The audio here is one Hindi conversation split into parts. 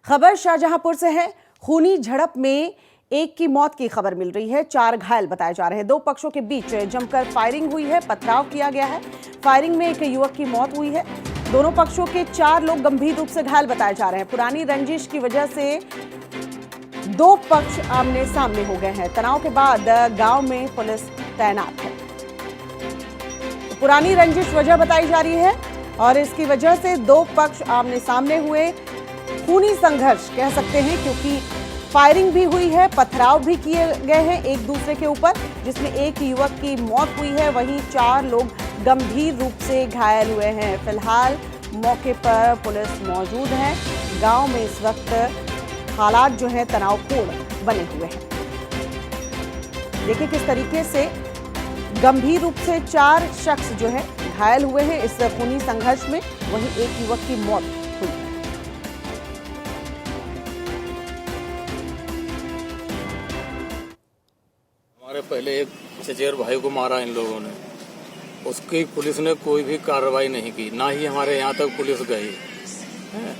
खबर शाहजहांपुर से है। खूनी झड़प में एक की मौत की खबर मिल रही है, 4 घायल बताए जा रहे हैं। दो पक्षों के बीच जमकर फायरिंग हुई है, पथराव किया गया है। फायरिंग में एक युवक की मौत हुई है। दोनों पक्षों के 4 लोग गंभीर रूप से घायल बताए जा रहे हैं। पुरानी रंजिश की वजह से दो पक्ष आमने सामने हो गए हैं। तनाव के बाद गांव में पुलिस तैनात है। पुरानी रंजिश वजह बताई जा रही है और इसकी वजह से दो पक्ष आमने सामने हुए। खूनी संघर्ष कह सकते हैं, क्योंकि फायरिंग भी हुई है, पथराव भी किए गए हैं एक दूसरे के ऊपर, जिसमें एक युवक की मौत हुई है, वहीं 4 लोग गंभीर रूप से घायल हुए हैं। फिलहाल मौके पर पुलिस मौजूद है। गांव में इस वक्त हालात जो है तनावपूर्ण बने हुए हैं। देखिए किस तरीके से गंभीर रूप से 4 शख्स जो है घायल हुए हैं इस खूनी संघर्ष में, वहीं एक युवक की मौत हुई है। हमारे पहले एक चचेर भाई को मारा इन लोगों ने, उसकी पुलिस ने कोई भी कार्रवाई नहीं की, ना ही हमारे यहाँ तक पुलिस गई है।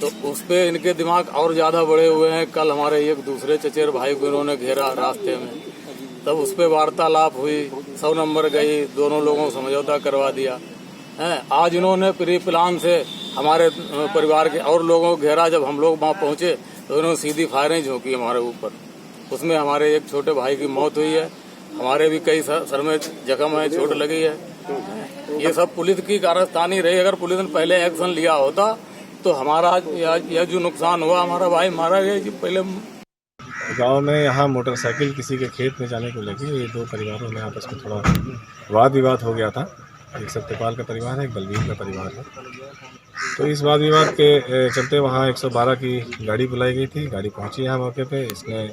तो उस पे इनके दिमाग और ज्यादा बड़े हुए हैं। कल हमारे एक दूसरे चचेर भाई को इन्होंने घेरा रास्ते में, तब उस पे वार्तालाप हुई, 100 नंबर गई, दोनों लोगों को समझौता करवा दिया है। आज इन्होंने प्री प्लान से हमारे परिवार के और लोगों को घेरा। जब हम लोग वहाँ पहुंचे तो इन्होंने सीधी फायरिंग झोंकी हमारे ऊपर। उसमें हमारे एक छोटे भाई की मौत हुई है, हमारे भी कई सर में जख्म है, चोट लगी है। ये सब पुलिस की कारस्तानी रही। अगर पुलिस ने पहले एक्शन लिया होता तो हमारा यह जो नुकसान हुआ, हमारा भाई मारा गया जी। पहले गांव में यहाँ मोटरसाइकिल किसी के खेत में जाने को लगी, ये दो परिवारों में आपस में थोड़ा वाद विवाद हो गया था। एक सत्यपाल का परिवार है, एक बलवीर का परिवार है। तो इस वाद विवाद के चलते वहाँ 112 की गाड़ी बुलाई गई थी। गाड़ी पहुँची यहाँ मौके पे, इसने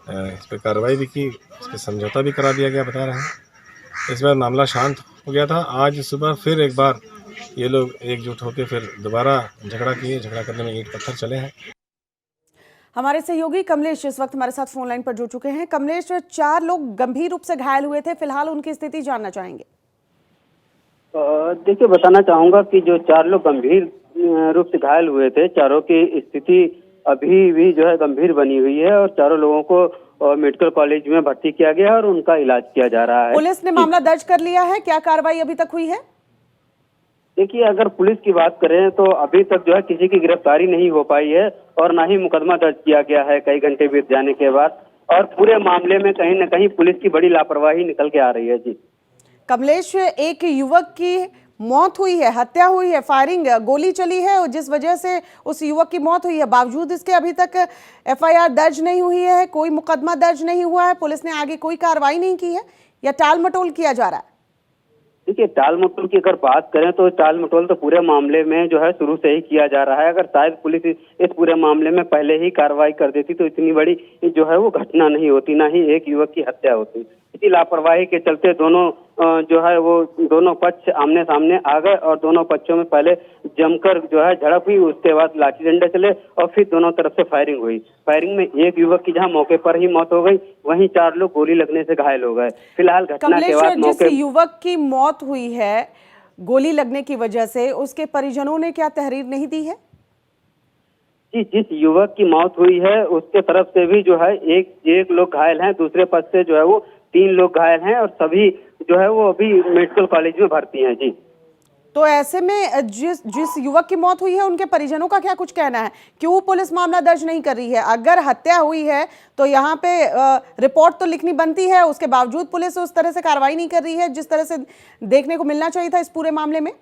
इस पर कार्रवाई भी की, इस पर समझौता भी करा दिया गया बता रहे हैं। इस बार मामला शांत हो गया था। आज सुबह फिर एक बार ये लोग एकजुट होकर फिर दोबारा झगड़ा किए। झगड़ा करने में ईंट पत्थर चले हैं। हमारे सहयोगी कमलेश इस वक्त हमारे साथ फोन लाइन पर जुड़ चुके हैं। कमलेश, 4 लोग गंभीर रूप से घायल हुए थे, फिलहाल उनकी स्थिति जानना चाहेंगे। देखिए, बताना चाहूंगा कि जो 4 लोग गंभीर रूप से घायल हुए थे, चारों की स्थिति अभी भी जो है गंभीर बनी हुई है और चारों लोगों को मेडिकल कॉलेज में भर्ती किया गया है और उनका इलाज किया जा रहा है। पुलिस ने मामला दर्ज कर लिया है, क्या कार्रवाई अभी तक हुई है? देखिए, अगर पुलिस की बात करें तो अभी तक जो है किसी की गिरफ्तारी नहीं हो पाई है और ना ही मुकदमा दर्ज किया गया है कई घंटे बीत जाने के बाद। और पूरे मामले में कहीं न कहीं पुलिस की बड़ी लापरवाही निकल के आ रही है। जी कमलेश, एक युवक की मौत हुई है, हत्या हुई है, फायरिंग गोली चली है और जिस वजह से उस युवक की मौत हुई है, बावजूद इसके अभी तक एफआईआर दर्ज नहीं हुई है, कोई मुकदमा दर्ज नहीं हुआ है, पुलिस ने आगे कोई कार्रवाई नहीं की है या टाल मटोल किया जा रहा है? देखिए, टाल मटोल की अगर बात करें तो टाल मटोल तो पूरे मामले में जो है शुरू से ही किया जा रहा है। अगर शायद पुलिस इस पूरे मामले में पहले ही कार्रवाई कर देती तो इतनी बड़ी जो है वो घटना नहीं होती, ना ही एक युवक की हत्या होती। इसी लापरवाही के चलते दोनों जो है वो दोनों पक्ष आमने सामने आ गए और दोनों पक्षों में पहले जमकर जो है झड़प हुई, उसके बाद लाठी डंडे चले और फिर दोनों तरफ से फायरिंग हुई। फायरिंग में एक युवक की जहां मौके पर ही मौत हो गई, वहीं 4 लोग गोली लगने से घायल हो गए। फिलहाल घटना के बाद जिस युवक की मौत हुई है गोली लगने की वजह से, उसके परिजनों ने क्या तहरीर नहीं दी है? जी, जिस युवक की मौत हुई है उसके तरफ से भी जो है एक लोग घायल हैं, दूसरे पक्ष से जो है वो 3 लोग घायल हैं और सभी जो है वो अभी मेडिकल कॉलेज में भर्ती हैं। जी, तो ऐसे में जिस युवक की मौत हुई है उनके परिजनों का क्या कुछ कहना है? क्यों पुलिस मामला दर्ज नहीं कर रही है? अगर हत्या हुई है तो यहाँ पे रिपोर्ट तो लिखनी बनती है, उसके बावजूद पुलिस उस तरह से कार्रवाई नहीं कर रही है जिस तरह से देखने को मिलना चाहिए था इस पूरे मामले में।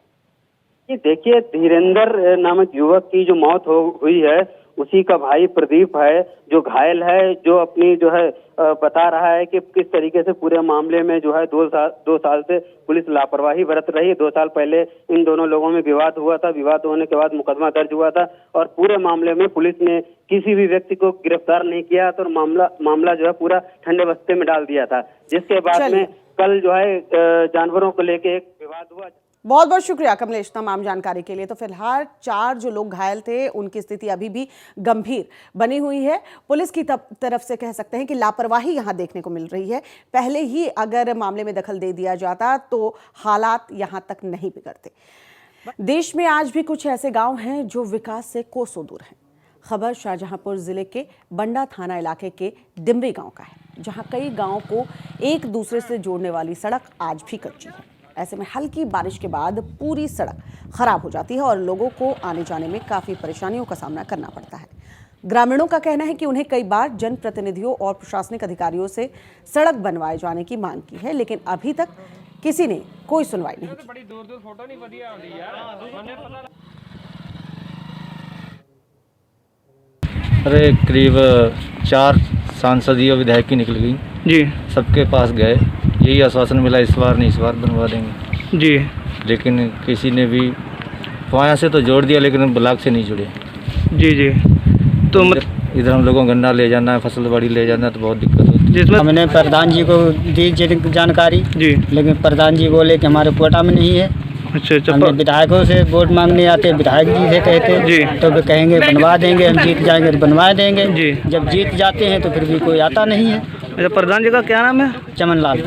देखिए, धीरेंद्र नामक युवक की जो मौत हुई है उसी का भाई प्रदीप है जो घायल है, जो अपनी जो है बता रहा है कि किस तरीके से पूरे मामले में जो है 2 साल से पुलिस लापरवाही बरत रही है। 2 साल पहले इन दोनों लोगों में विवाद हुआ था, विवाद होने के बाद मुकदमा दर्ज हुआ था और पूरे मामले में पुलिस ने किसी भी व्यक्ति को गिरफ्तार नहीं किया तो मामला जो है पूरा ठंडे बस्ते में डाल दिया था, जिसके बाद में कल जो है जानवरों को लेके एक विवाद हुआ। बहुत बहुत शुक्रिया कमलेश तमाम जानकारी के लिए। तो फिलहाल 4 जो लोग घायल थे उनकी स्थिति अभी भी गंभीर बनी हुई है। पुलिस की तरफ से कह सकते हैं कि लापरवाही यहां देखने को मिल रही है। पहले ही अगर मामले में दखल दे दिया जाता तो हालात यहां तक नहीं बिगड़ते। देश में आज भी कुछ ऐसे गांव हैं जो विकास से कोसों दूर हैं। खबर शाहजहांपुर जिले के बंडा थाना इलाके के डिमरी गांव का है, जहां कई गांवों को एक दूसरे से जोड़ने वाली सड़क आज भी कच्ची है। ऐसे में हल्की बारिश के बाद पूरी सड़क खराब हो जाती है और लोगों को आने जाने में काफी परेशानियों का सामना करना पड़ता है। ग्रामीणों का कहना है कि उन्हें कई बार जनप्रतिनिधियों और प्रशासनिक अधिकारियों से सड़क बनवाए जाने की मांग की है, लेकिन अभी तक किसी ने कोई सुनवाई नहीं की। अरे करीब 4 सांसदीय विधायक की निकल गई जी, सबके पास गए, यही आश्वासन मिला इस बार नहीं, इस बार बनवा देंगे जी, लेकिन किसी ने भी वहाँ से तो जोड़ दिया लेकिन ब्लॉक से नहीं जुड़े। जी जी। तो इधर हम लोगों को गन्ना ले जाना है, फसल बाड़ी ले जाना है तो बहुत दिक्कत होती है। जिसमें हमने प्रधान जी को दी जानकारी जी, लेकिन प्रधान जी बोले कि हमारे कोटा में नहीं है। अच्छा अच्छा। हमने विधायकों से वोट मांगने आते, विधायक जी से कहते जी, तो वे कहेंगे बनवा देंगे, हम जीत जाएंगे तो बनवा देंगे जी। जब जीत जाते हैं तो फिर भी कोई आता नहीं है। अच्छा, प्रधान जी का क्या नाम है? चमन लाल।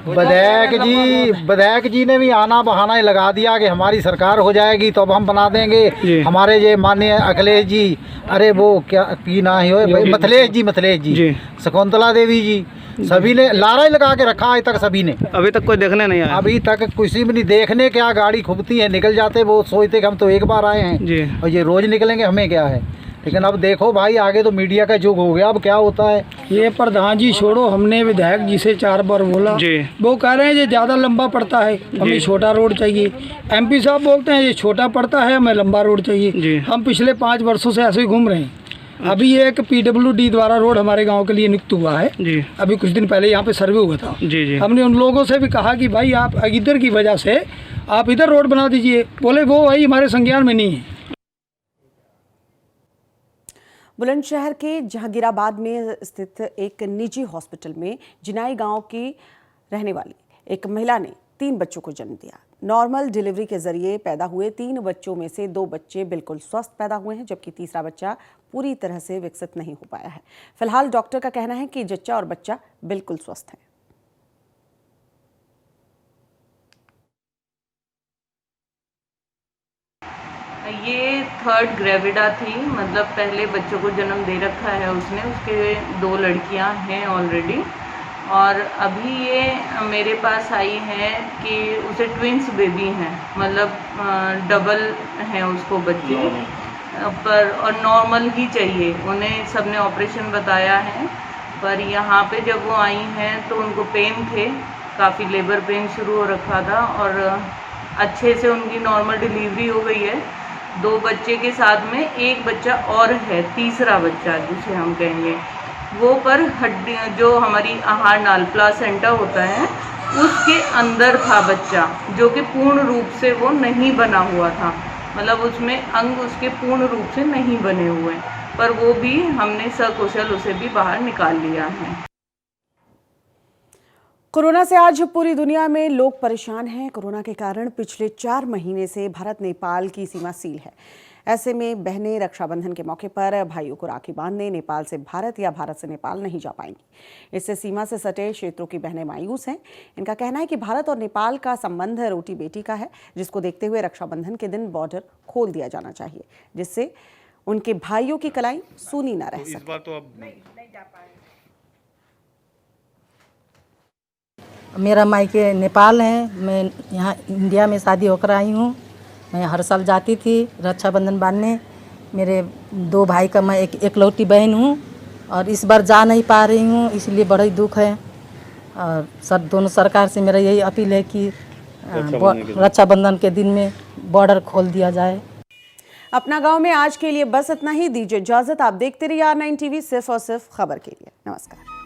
विधायक जी ने भी आना बहाना ही लगा दिया कि हमारी सरकार हो जाएगी तो अब हम बना देंगे। हमारे ये माननीय अखिलेश जी, अरे वो क्या की ना ही हो, मिथिलेश जी, शकुंतला देवी जी, सभी ने लारा ही लगा के रखा आज तक, सभी ने। अभी तक कोई देखने नहीं आया? अभी तक किसी भी नहीं देखने, क्या गाड़ी खुबती है निकल जाते, वो सोचते कि हम तो एक बार आए हैं जी, और ये रोज निकलेंगे, हमें क्या है। लेकिन अब देखो भाई, आगे तो मीडिया का युग हो गया, अब क्या होता है। ये प्रधान जी छोड़ो, हमने विधायक जी से 4 बार बोला जी, वो कह रहे हैं ये ज़्यादा लंबा पड़ता है, हमें छोटा रोड चाहिए। MP साहब बोलते हैं ये छोटा पड़ता है, हमें लंबा रोड जी। चाहिए। हम पिछले 5 वर्षों से ऐसे ही घूम रहे हैं। अभी एक PWD द्वारा रोड हमारे गांव के लिए नियुक्त हुआ है जी, अभी कुछ दिन पहले यहाँ पे सर्वे हुआ था। जी जी। हमने उन लोगों से भी कहा कि भाई आप इधर की वजह से आप इधर रोड बना दीजिए, बोले वो भाई हमारे संज्ञान में नहीं है। बुलंदशहर के जहांगीराबाद में स्थित एक निजी हॉस्पिटल में जिनाई गांव की रहने वाली एक महिला ने 3 बच्चों को जन्म दिया। नॉर्मल डिलीवरी के जरिए पैदा हुए 3 बच्चों में से 2 बच्चे बिल्कुल स्वस्थ पैदा हुए हैं, जबकि तीसरा बच्चा पूरी तरह से विकसित नहीं हो पाया है। फिलहाल डॉक्टर का कहना है कि जच्चा और बच्चा बिल्कुल स्वस्थ है। ये 3rd ग्रेविडा थी, मतलब पहले बच्चों को जन्म दे रखा है उसने, उसके 2 लड़कियां हैं ऑलरेडी, और अभी ये मेरे पास आई है कि उसे ट्विंस बेबी हैं, मतलब डबल हैं उसको बच्चे, पर और नॉर्मल ही चाहिए उन्हें। सबने ऑपरेशन बताया है, पर यहाँ पे जब वो आई हैं तो उनको पेन थे, काफ़ी लेबर पेन शुरू हो रखा था, और अच्छे से उनकी नॉर्मल डिलीवरी हो गई है। 2 बच्चे के साथ में एक बच्चा और है, तीसरा बच्चा जिसे हम कहेंगे वो, पर हड्डी जो हमारी आहार नाल प्लासेंटा होता है उसके अंदर था बच्चा, जो कि पूर्ण रूप से वो नहीं बना हुआ था, मतलब उसमें अंग उसके पूर्ण रूप से नहीं बने हुए, पर वो भी हमने सकुशल उसे भी बाहर निकाल लिया है। कोरोना से आज पूरी दुनिया में लोग परेशान हैं। कोरोना के कारण पिछले 4 महीने से भारत नेपाल की सीमा सील है। ऐसे में बहनें रक्षाबंधन के मौके पर भाइयों को राखी बांधने नेपाल से भारत या भारत से नेपाल नहीं जा पाएंगी। इससे सीमा से सटे क्षेत्रों की बहनें मायूस हैं। इनका कहना है कि भारत और नेपाल का संबंध रोटी बेटी का है, जिसको देखते हुए रक्षाबंधन के दिन बॉर्डर खोल दिया जाना चाहिए, जिससे उनके भाइयों की कलाई सूनी ना रह सके। मेरा मायके नेपाल है, मैं यहाँ इंडिया में शादी होकर आई हूँ। मैं हर साल जाती थी रक्षाबंधन बांधने। मेरे 2 भाई का मैं एक इकलौती बहन हूँ और इस बार जा नहीं पा रही हूँ, इसलिए बड़ा ही दुख है। और दोनों सरकार से मेरा यही अपील है कि रक्षाबंधन के दिन में बॉर्डर खोल दिया जाए। अपना गांव में आज के लिए बस इतना ही। दीजिए इजाजत। आप देखते रहिए R9 TV, सिर्फ और सिर्फ खबर के लिए। नमस्कार।